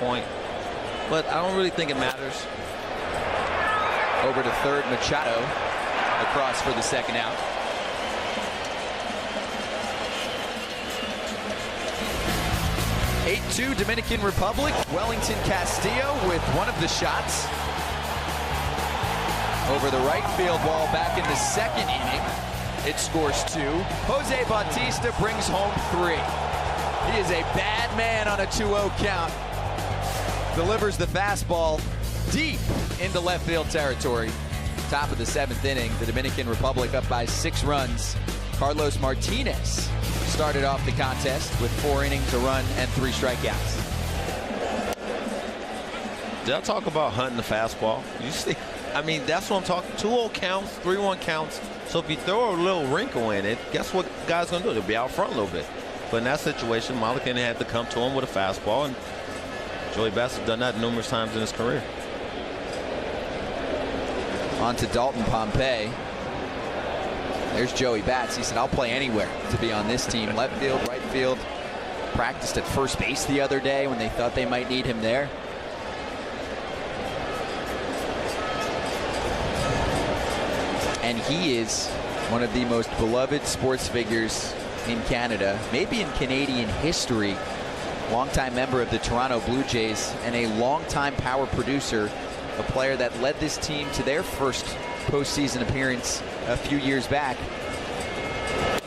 point, but I don't really think it matters. Over to third, Machado across for the second out. (8-2) Dominican Republic. Wellington Castillo with one of the shots. Over the right field wall back in the second inning. It scores 2. Jose Bautista brings home 3. He is a bad man on a 2-0 count. Delivers the fastball deep into left field territory. Top of the 7th inning, the Dominican Republic up by 6 runs. Carlos Martinez started off the contest with 4 innings, a run, and 3 strikeouts. Did I talk about hunting the fastball? You see, I mean, that's what I'm talking. 2-0 counts, 3-1 counts. So if you throw a little wrinkle in it, guess what guys gonna do? They'll be out front a little bit. But in that situation, Mulligan had to come to him with a fastball, and Joey Bats has done that numerous times in his career. On to Dalton Pompey. There's Joey Bats. He said, I'll play anywhere to be on this team. Left field, right field. Practiced at first base the other day when they thought they might need him there. And he is one of the most beloved sports figures in Canada, maybe in Canadian history. Longtime member of the Toronto Blue Jays and a longtime power producer, a player that led this team to their first postseason appearance a few years back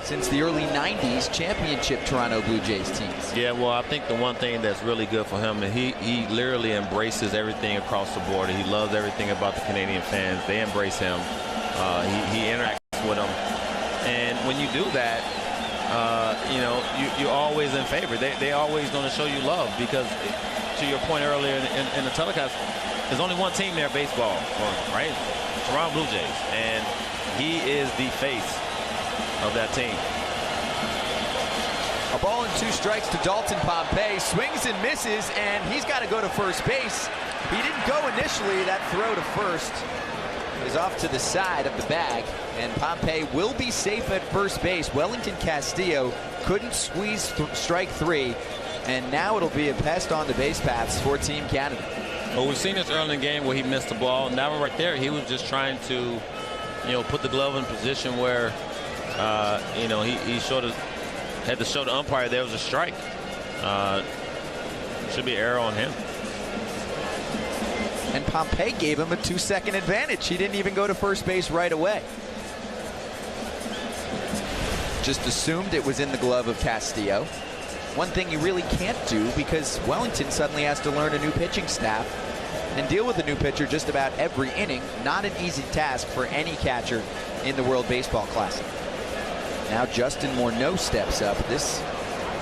since the early 90s championship Toronto Blue Jays teams. Yeah, well, I think the one thing that's really good for him, and he literally embraces everything across the board. He loves everything about the Canadian fans. They embrace him. He interacts with them. And when you do that, you know, you're always in favor. They always going to show you love because, to your point earlier in the telecast, there's only one team there, baseball, right? Toronto Blue Jays. And he is the face of that team. A ball and 2 strikes to Dalton Pompey. Swings and misses, and he's got to go to first base. He didn't go initially. That throw to first is off to the side of the bag, and Pompey will be safe at first base. Wellington Castillo couldn't squeeze strike 3, and now it'll be a pest on the base paths for Team Canada. Well, we've seen this early in the game where he missed the ball, and that one right there, he was just trying to, you know, put the glove in position where, you know, he had to show the umpire there was a strike. Should be an error on him. And Pompey gave him a 2-second advantage. He didn't even go to first base right away. Just assumed it was in the glove of Castillo. One thing you really can't do, because Wellington suddenly has to learn a new pitching staff and deal with a new pitcher just about every inning. Not an easy task for any catcher in the World Baseball Classic. Now Justin Morneau steps up. This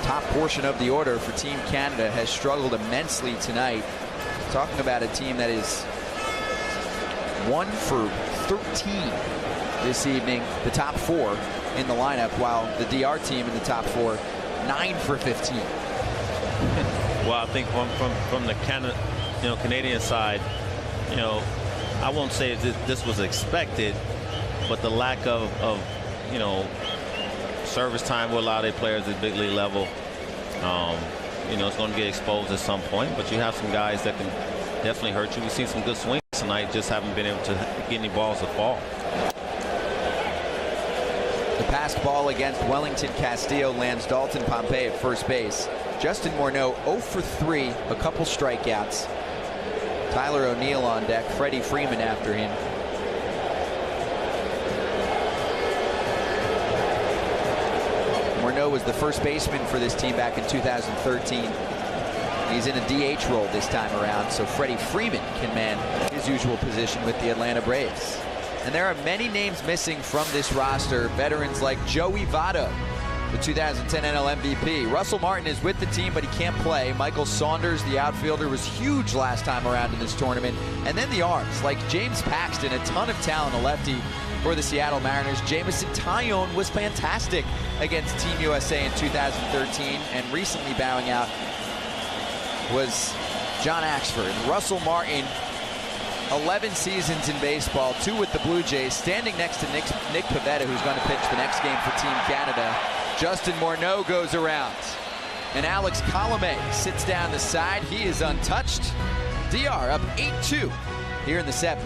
top portion of the order for Team Canada has struggled immensely tonight. Talking about a team that is 1 for 13 this evening, the top 4 in the lineup, while the DR team in the top 4, 9 for 15. Well, I think from the Canadian side, you know, I won't say this was expected, but the lack of you know, service time will allow their players at big league level. You know, it's going to get exposed at some point, but you have some guys that can definitely hurt you. We've seen some good swings tonight, just haven't been able to get any balls to fall. The passed ball against Wellington Castillo lands Dalton Pompey at first base. Justin Morneau 0 for 3, a couple strikeouts. Tyler O'Neill on deck, Freddie Freeman after him. Morneau was the first baseman for this team back in 2013. He's in a DH role this time around, so Freddie Freeman can man his usual position with the Atlanta Braves. And there are many names missing from this roster. Veterans like Joey Votto, the 2010 NL MVP. Russell Martin is with the team, but he can't play. Michael Saunders, the outfielder, was huge last time around in this tournament. And then the arms, like James Paxton, a ton of talent, a lefty for the Seattle Mariners. Jamison Tyone was fantastic against Team USA in 2013, and recently bowing out was John Axford. Russell Martin, 11 seasons in baseball, 2 with the Blue Jays, standing next to Nick Pivetta, who's going to pitch the next game for Team Canada. Justin Morneau goes around. And Alex Colomé sits down the side. He is untouched. DR up 8-2 here in the 7th.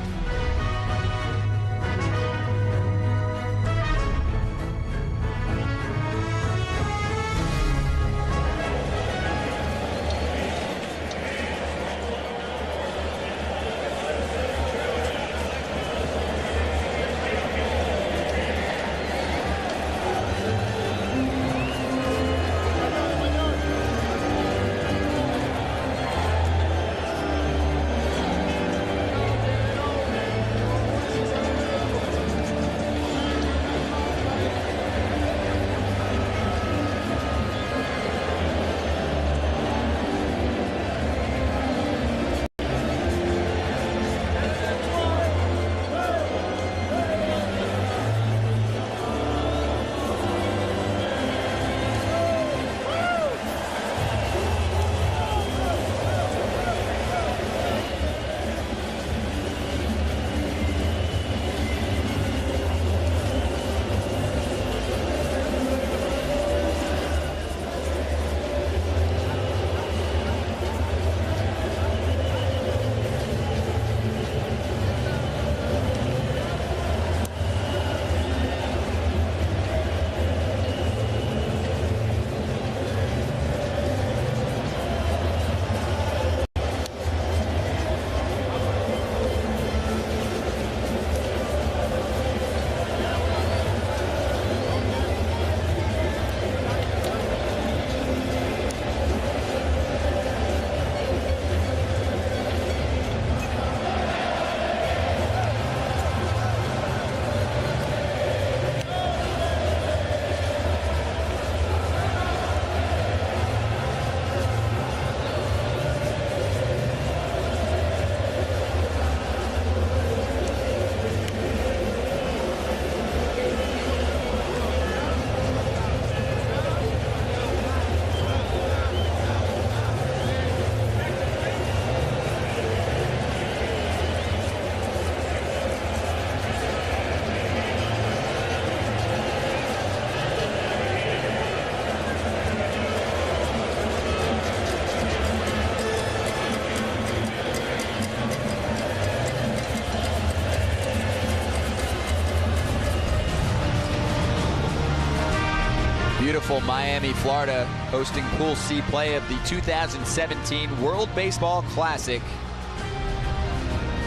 Beautiful Miami, Florida, hosting Pool C play of the 2017 World Baseball Classic.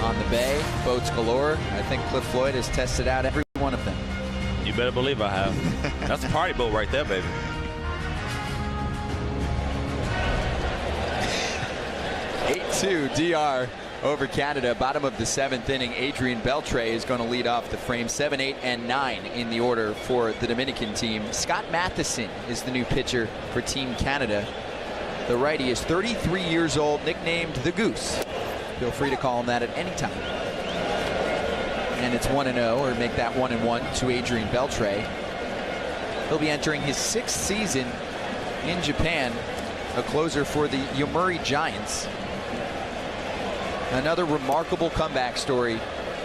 On the bay, boats galore. I think Cliff Floyd has tested out every one of them. You better believe I have. That's a party boat right there, baby. (8-2) DR over Canada. Bottom of the 7th inning. Adrian Beltre is going to lead off the frame. 7, 8, and 9 in the order for the Dominican team. Scott Matheson is the new pitcher for Team Canada. The righty is 33 years old, nicknamed the Goose. Feel free to call him that at any time. And it's 1-0, or make that 1-1 to Adrian Beltre. He'll be entering his 6th season in Japan, a closer for the Yomiuri Giants. Another remarkable comeback story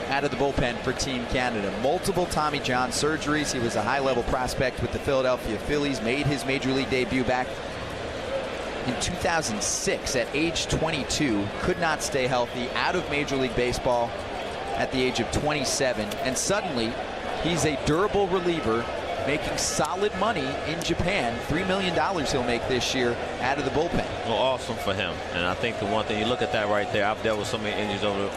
out of the bullpen for Team Canada. Multiple Tommy John surgeries. He was a high-level prospect with the Philadelphia Phillies. Made his major league debut back in 2006 at age 22. Could not stay healthy. Out of Major League Baseball at the age of 27. And suddenly, he's a durable reliever making solid money in Japan. $3 million he'll make this year out of the bullpen. Well, awesome for him. And I think the one thing, you look at that right there, I've dealt with so many injuries over the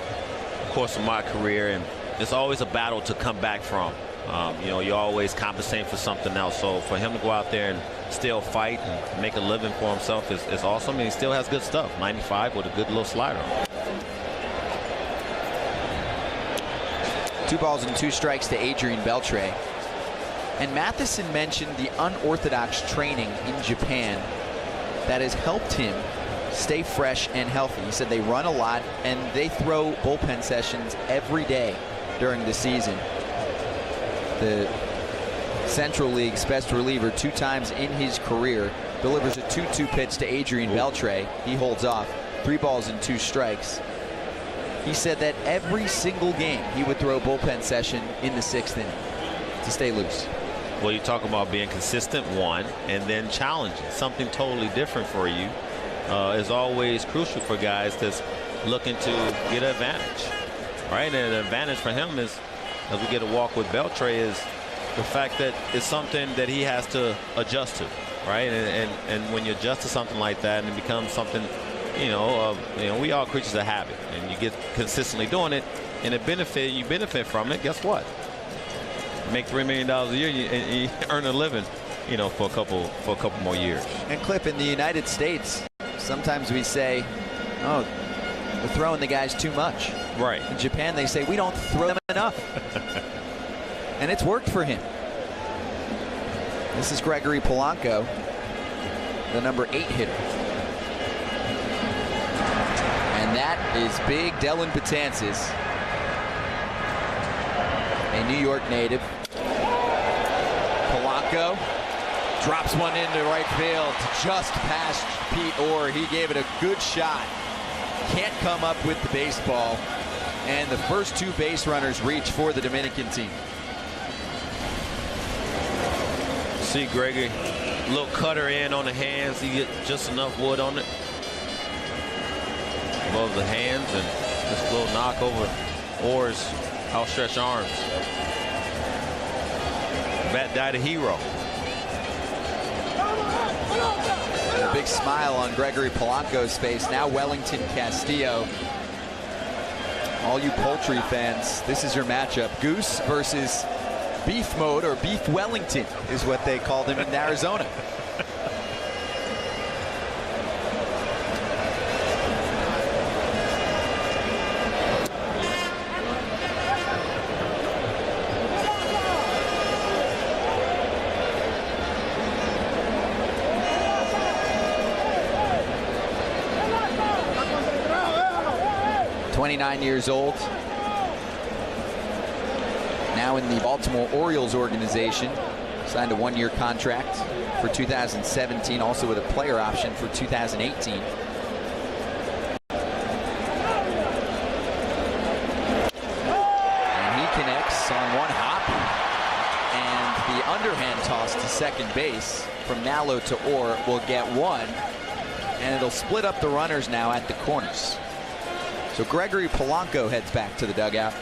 course of my career, and it's always a battle to come back from. You know, you're always compensating for something else. So for him to go out there and still fight and make a living for himself is awesome. And he still has good stuff. 95 with a good little slider. 2 balls and 2 strikes to Adrian Beltre. And Matheson mentioned the unorthodox training in Japan that has helped him stay fresh and healthy. He said they run a lot and they throw bullpen sessions every day during the season. The Central League's best reliever 2 times in his career delivers a 2-2 pitch to Adrian Beltre. He holds off. 3 balls and 2 strikes. He said that every single game he would throw a bullpen session in the 6th inning to stay loose. Well, you talk about being consistent, one, and then challenging. Something totally different for you is always crucial for guys that's looking to get an advantage. Right? And the advantage for him is, as we get a walk with Beltre, is the fact that it's something that he has to adjust to. Right? And when you adjust to something like that and it becomes something, we all creatures of habit, and you get consistently doing it, and you benefit from it. Guess what? You make $3 million a year, and you earn a living, for a couple more years. And Cliff, in the United States, sometimes we say, "Oh, we're throwing the guys too much." Right. In Japan, they say we don't throw them enough, and it's worked for him. This is Gregory Polanco, the number 8 hitter. And that is big Dellin Betances, a New York native. Polanco drops one into right field, just past Pete Orr. He gave it a good shot. Can't come up with the baseball. And the first 2 base runners reach for the Dominican team. See Gregory, little cutter in on the hands. He get just enough wood on it above the hands, and just a little knock over Orr's outstretched arms. Bat died a hero. And a big smile on Gregory Polanco's face. Now Wellington Castillo. All you poultry fans, this is your matchup. Goose versus Beef Mode, or Beef Wellington is what they called him in Arizona. .29 years old. Now in the Baltimore Orioles organization. Signed a 1-year contract for 2017, also with a player option for 2018. And he connects on one hop. And the underhand toss to second base from Nallo to Orr will get one. And it'll split up the runners now at the corners. So Gregory Polanco heads back to the dugout.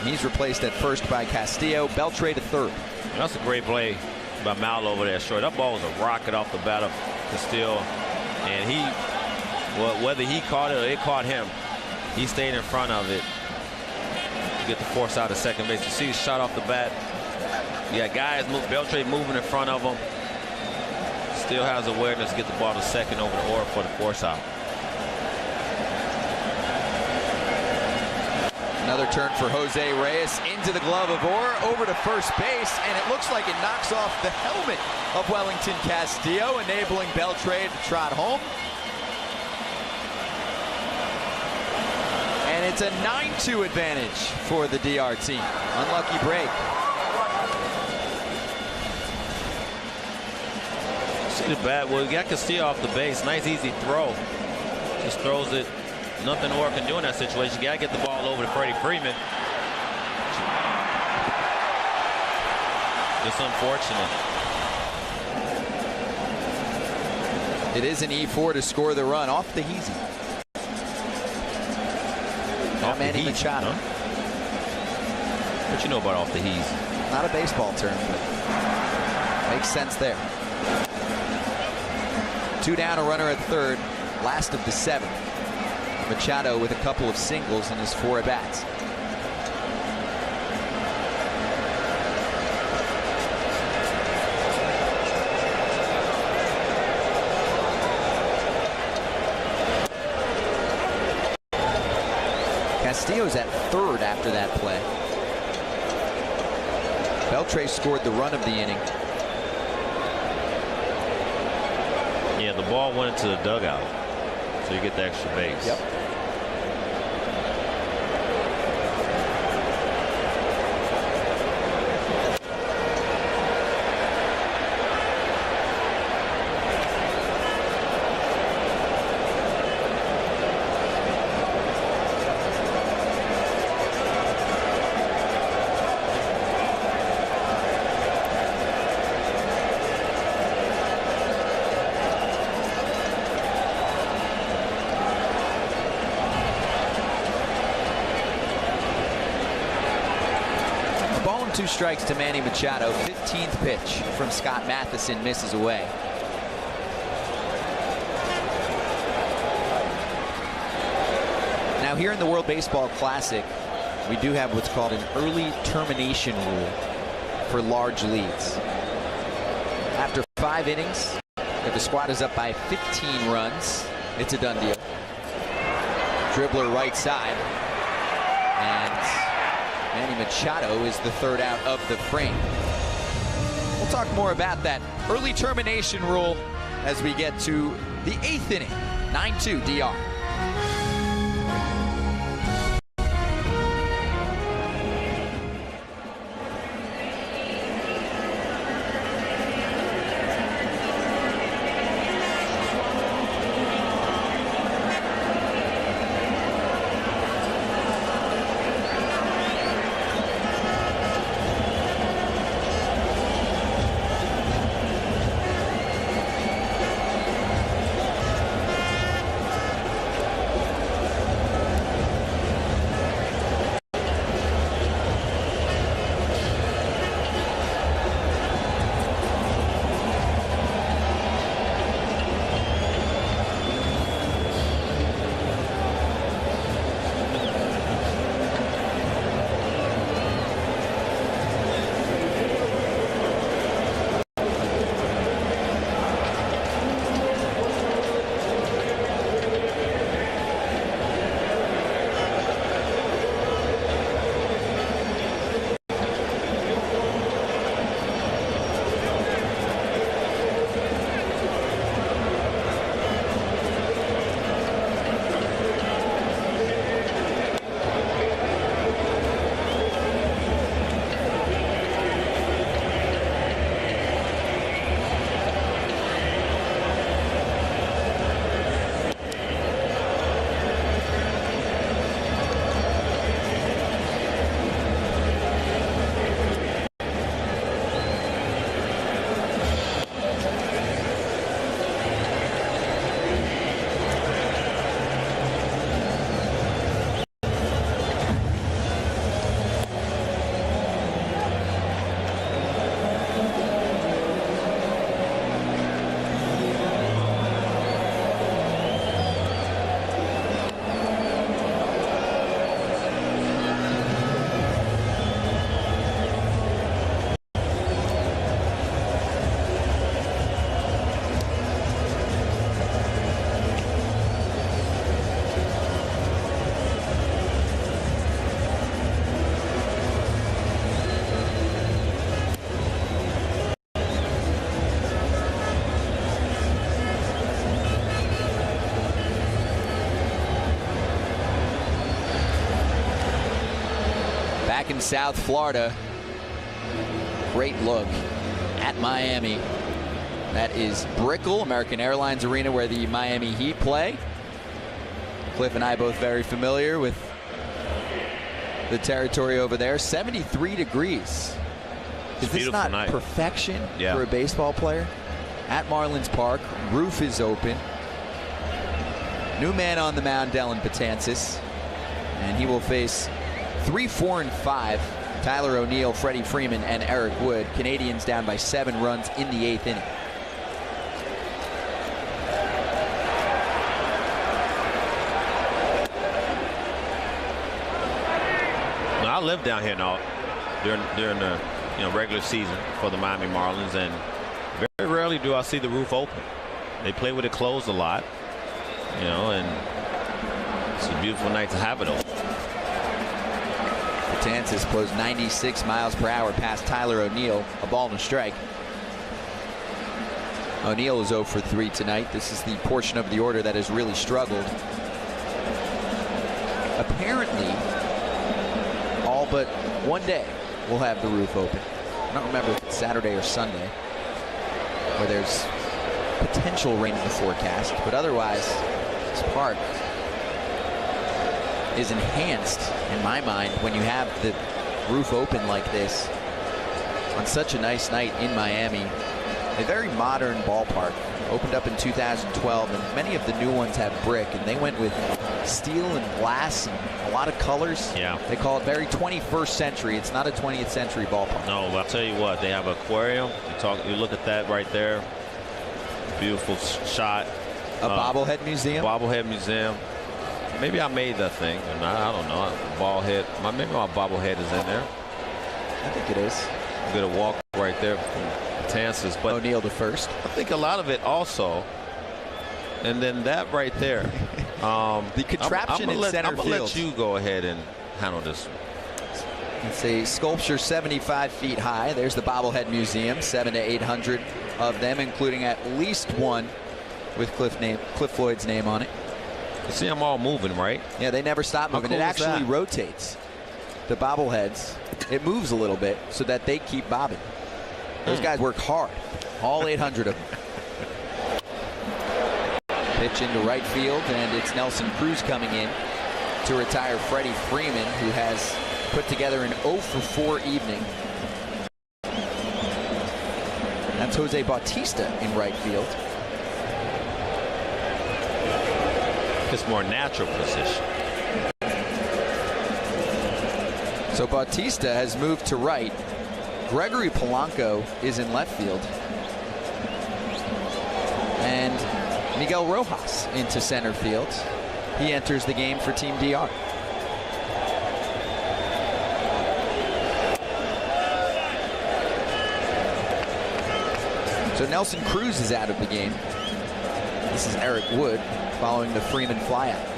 He's replaced at first by Castillo. Beltre to third. That's a great play by Mal over there short. That ball was a rocket off the bat of Castillo. And whether he caught it or it caught him, he stayed in front of it to get the force out of second base. You see the shot off the bat. You got guys Beltre moving in front of him. Still has awareness to get the ball to second over to Orr for the force out. Another turn for Jose Reyes into the glove of Orr, over to first base, and it looks like it knocks off the helmet of Wellington Castillo, enabling Beltre to trot home. And it's a 9-2 advantage for the DR team. Unlucky break. See the bat. Well, we got Castillo off the base. Nice, easy throw. Just throws it. Nothing Orr can do in that situation. You got to get the ball over to Freddie Freeman. Just unfortunate. It is an E4 to score the run off the Heasy. Not Manny Machado. Huh? What you know about off the Heasy? Not a baseball term, but makes sense there. 2 down, a runner at third. Last of the 7th. Machado with a couple of singles in his 4 at-bats. Castillo's at third after that play. Beltre scored the run of the inning. Yeah, the ball went into the dugout, so you get the extra base. Yep. 1-2 strikes to Manny Machado. 15th pitch from Scott Matheson misses away. Now here in the World Baseball Classic, we do have what's called an early termination rule for large leads. After 5 innings, if the squad is up by 15 runs, it's a done deal. Dribbler right side, and Manny Machado is the third out of the frame. We'll talk more about that early termination rule as we get to the 8th inning. 9-2 DR. Back in South Florida, great look at Miami. That is Brickell, American Airlines Arena, where the Miami Heat play. Cliff and I both very familiar with the territory over there. 73 degrees. Is this not perfection for a baseball player? At Marlins Park, roof is open. New man on the mound, Dellin Betances, and he will face 3, 4, and 5. Tyler O'Neill, Freddie Freeman, and Eric Wood. Canadians down by 7 runs in the 8th inning. I live down here now during the regular season for the Miami Marlins, and very rarely do I see the roof open. They play with it closed a lot, and it's a beautiful night to have it open. Betances blows 96 miles per hour past Tyler O'Neill. A ball and a strike. O'Neill is 0 for 3 tonight. This is the portion of the order that has really struggled. Apparently, all but one day we'll have the roof open. I don't remember if it's Saturday or Sunday where there's potential rain in the forecast, but otherwise this park is enhanced in my mind when you have the roof open like this on such a nice night in Miami. A very modern ballpark. Opened up in 2012, and many of the new ones have brick, and they went with steel and glass and a lot of colors. Yeah. They call it very 21st century. It's not a 20th century ballpark. No, I'll tell you what, they have an aquarium. You look at that right there. Beautiful shot. A bobblehead museum? Bobblehead museum. Maybe I made that thing. I don't know. Ballhead. Maybe my bobblehead is in there. I think it is. Get a walk right there from Betances. But O'Neill to first. I think a lot of it also, and then that right there. The contraption in center I'm gonna field. let you go ahead and handle this. It's a sculpture 75 feet high. There's the bobblehead museum, 700 to 800 of them, including at least one with Cliff Floyd's name on it. You see them all moving, right? Yeah, they never stop moving. How cool It is actually that? rotates. The bobbleheads, it moves a little bit so that they keep bobbing. Those guys work hard. All 800 of them. Pitch into right field, and it's Nelson Cruz coming in to retire Freddie Freeman, who has put together an 0 for 4 evening. That's Jose Bautista in right field. It's more natural position. So Bautista has moved to right. Gregory Polanco is in left field. And Miguel Rojas into center field. He enters the game for Team DR. So Nelson Cruz is out of the game. This is Eric Wood following the Freeman flyout.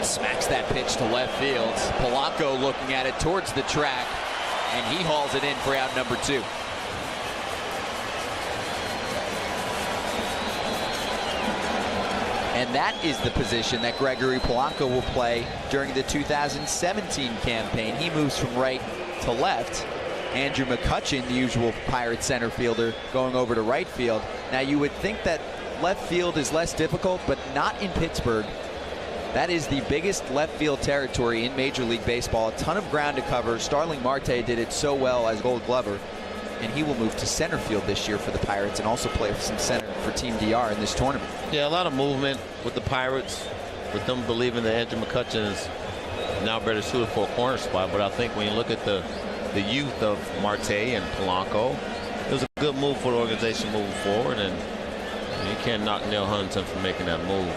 Smacks that pitch to left field. Polanco looking at it towards the track, and he hauls it in for out number 2. And that is the position that Gregory Polanco will play during the 2017 campaign. He moves from right to left. Andrew McCutchen, the usual Pirates center fielder, going over to right field. Now you would think that left field is less difficult, but not in Pittsburgh. That is the biggest left field territory in Major League Baseball. A ton of ground to cover. Starling Marte did it so well as Gold Glover, and he will move to center field this year for the Pirates and also play some center for Team DR in this tournament. Yeah, a lot of movement with the Pirates, with them believing that Andrew McCutchen is now better suited for a corner spot. But I think when you look at the youth of Marte and Polanco, it was a good move for the organization moving forward, and you can't knock Neil Huntington for making that move.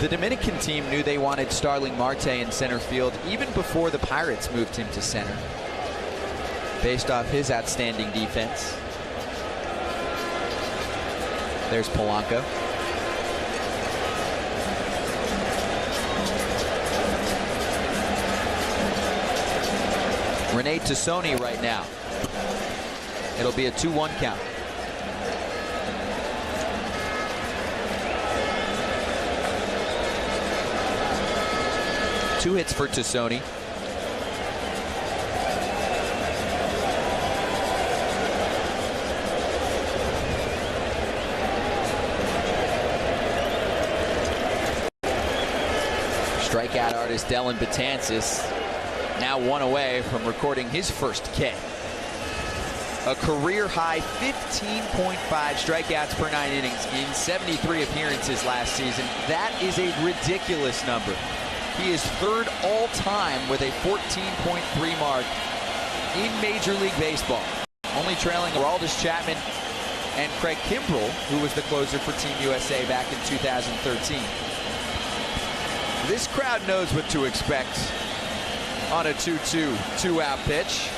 The Dominican team knew they wanted Starling Marte in center field even before the Pirates moved him to center, based off his outstanding defense. There's Polanco. Rene Tassoni right now. It'll be a 2-1 count. Two hits for Tassoni. Strikeout artist Dellin Betances now 1 away from recording his first K. A career high 15.5 strikeouts per 9 innings in 73 appearances last season. That is a ridiculous number. He is third all-time with a 14.3 mark in Major League Baseball, only trailing Aroldis Chapman and Craig Kimbrell, who was the closer for Team USA back in 2013. This crowd knows what to expect on a 2-2, 2-out pitch.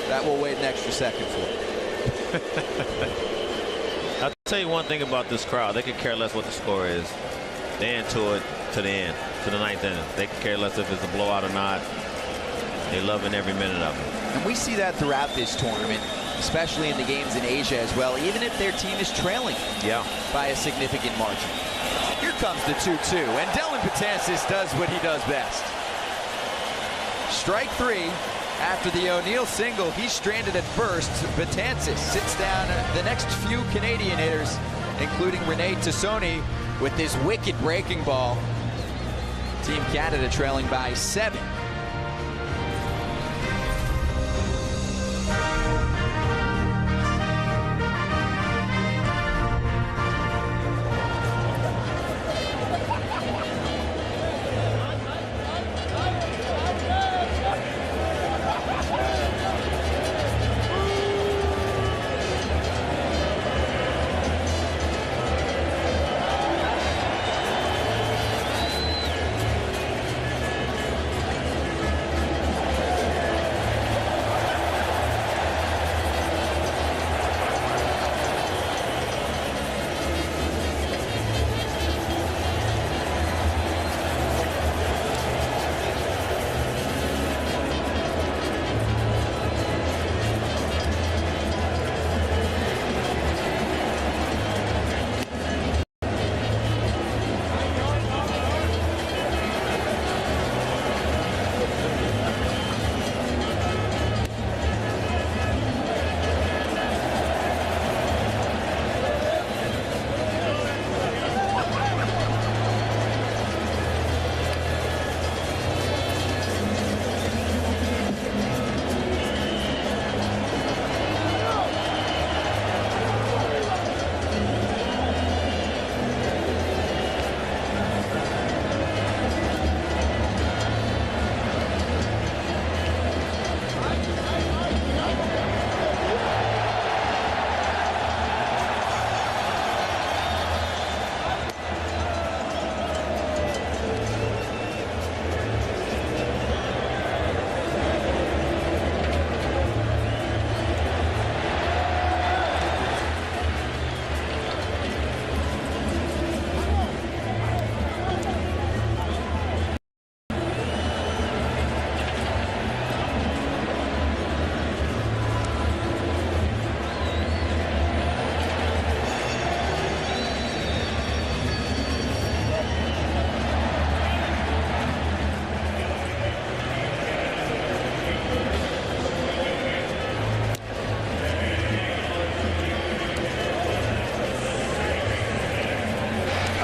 That will wait an extra second for. I'll tell you one thing about this crowd. They could care less what the score is. They're into it to the end, to the 9th inning. They could care less if it's a blowout or not. They're loving every minute of it. And we see that throughout this tournament, especially in the games in Asia as well, even if their team is trailing by a significant margin. Here comes the 2-2, and Dellin Betances does what he does best. Strike 3. After the O'Neill single, he's stranded at first. Betances sits down the next few Canadian hitters including Rene Tassoni with this wicked breaking ball. Team Canada trailing by 7.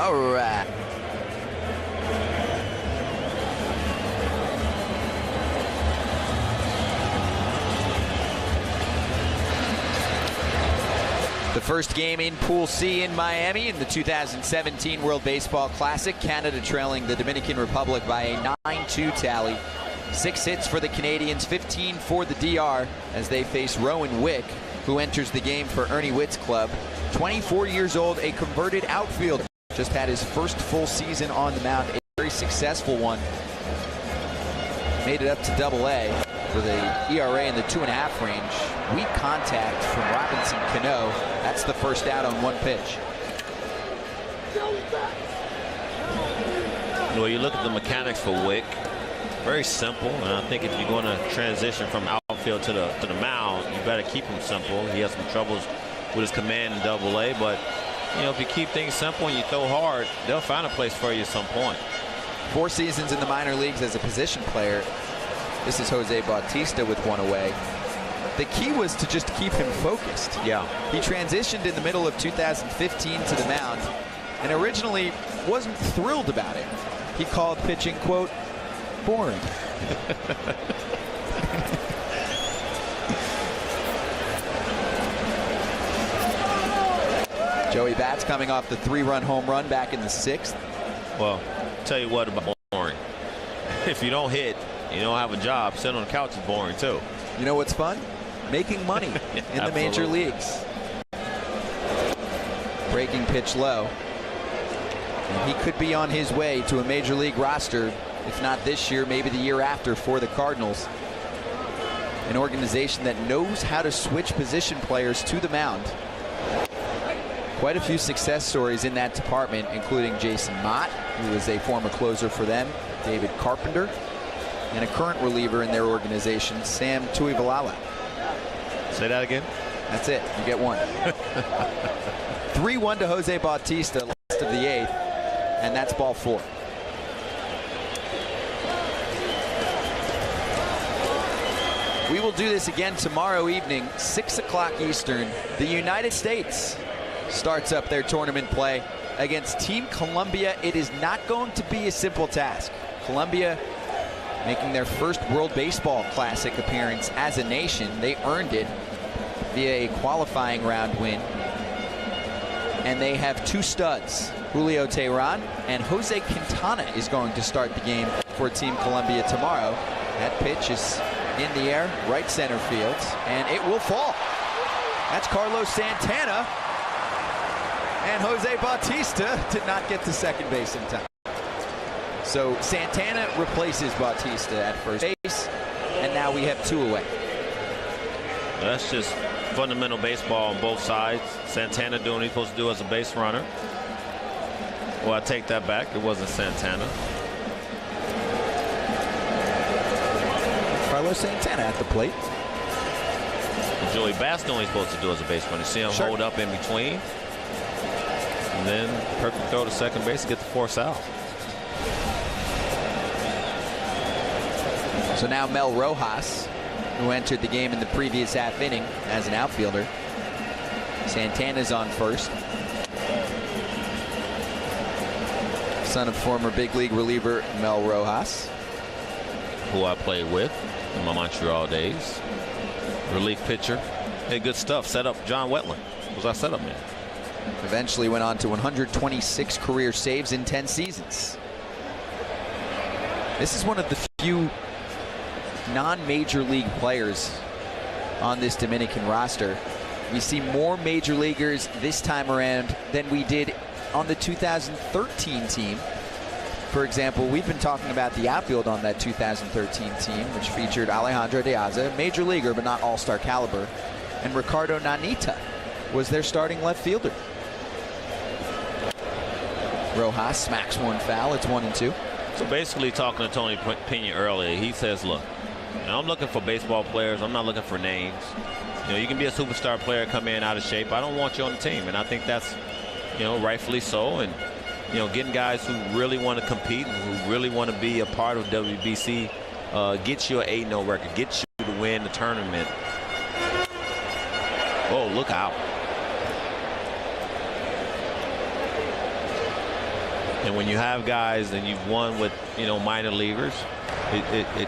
All right. The first game in Pool C in Miami in the 2017 World Baseball Classic. Canada trailing the Dominican Republic by a 9-2 tally. 6 hits for the Canadians, 15 for the DR as they face Rowan Wick, who enters the game for Ernie Witt's club. 24 years old, a converted outfielder. Just had his first full season on the mound, a very successful one. Made it up to AA with a ERA in the 2.5 range. Weak contact from Robinson Cano. That's the first out on 1 pitch. Well, you look at the mechanics for Wick. Very simple, and I think if you're going to transition from outfield to the mound, you better keep him simple. He has some troubles with his command in AA, but you know, if you keep things simple and you throw hard, they'll find a place for you at some point. 4 seasons in the minor leagues as a position player. This is Jose Bautista with 1 away. The key was to just keep him focused. Yeah. He transitioned in the middle of 2015 to the mound and originally wasn't thrilled about it. He called pitching, quote, boring. Joey Bats coming off the 3-run home run back in the 6th. Well, tell you what about boring. If you don't hit, you don't have a job. Sitting on the couch is boring too. You know what's fun? Making money in the major leagues. Breaking pitch low. And he could be on his way to a major league roster, if not this year, maybe the year after for the Cardinals. An organization that knows how to switch position players to the mound. Quite a few success stories in that department, including Jason Mott, who is a former closer for them, David Carpenter, and a current reliever in their organization, Sam Tuivalala. Say that again? That's it. You get 1. 3-1 to Jose Bautista, last of the 8th, and that's ball 4. We will do this again tomorrow evening, 6 o'clock Eastern. The United States starts up their tournament play against Team Colombia. It is not going to be a simple task. Colombia making their first World Baseball Classic appearance as a nation. They earned it via a qualifying round win. And they have two studs, Julio Teheran and Jose Quintana is going to start the game for Team Colombia tomorrow. That pitch is in the air, right center field, and it will fall. That's Carlos Santana. And Jose Bautista did not get to second base in time. So Santana replaces Bautista at first base, and now we have two away. That's just fundamental baseball on both sides. Santana doing what he's supposed to do as a base runner. Well, I take that back. It wasn't Santana. Carlos Santana at the plate. Joey Bass doing what he's supposed to do as a base runner. See him hold up in between. And then perfect throw to second base to get the force out. So now Mel Rojas, who entered the game in the previous half inning as an outfielder. Santana's on first. Son of former big league reliever Mel Rojas, who I played with in my Montreal days. Relief pitcher. Hey, good stuff. Set up John Wetland. Was our setup man. Eventually went on to 126 career saves in 10 seasons. This is one of the few non-major league players on this Dominican roster. We see more major leaguers this time around than we did on the 2013 team. For example, we've been talking about the outfield on that 2013 team, which featured Alejandro De Aza, major leaguer but not all-star caliber, and Ricardo Nanita was their starting left fielder. Rojas smacks one foul. It's 1-2. So basically, talking to Tony Pena earlier, he says, look, I'm looking for baseball players. I'm not looking for names. You know, you can be a superstar player, come in out of shape. I don't want you on the team. And I think that's, you know, rightfully so. And, you know, getting guys who really want to compete and who really want to be a part of WBC gets you an 8-0 record, gets you to win the tournament. Oh, look out. And when you have guys and you've won with, you know, minor leaguers, it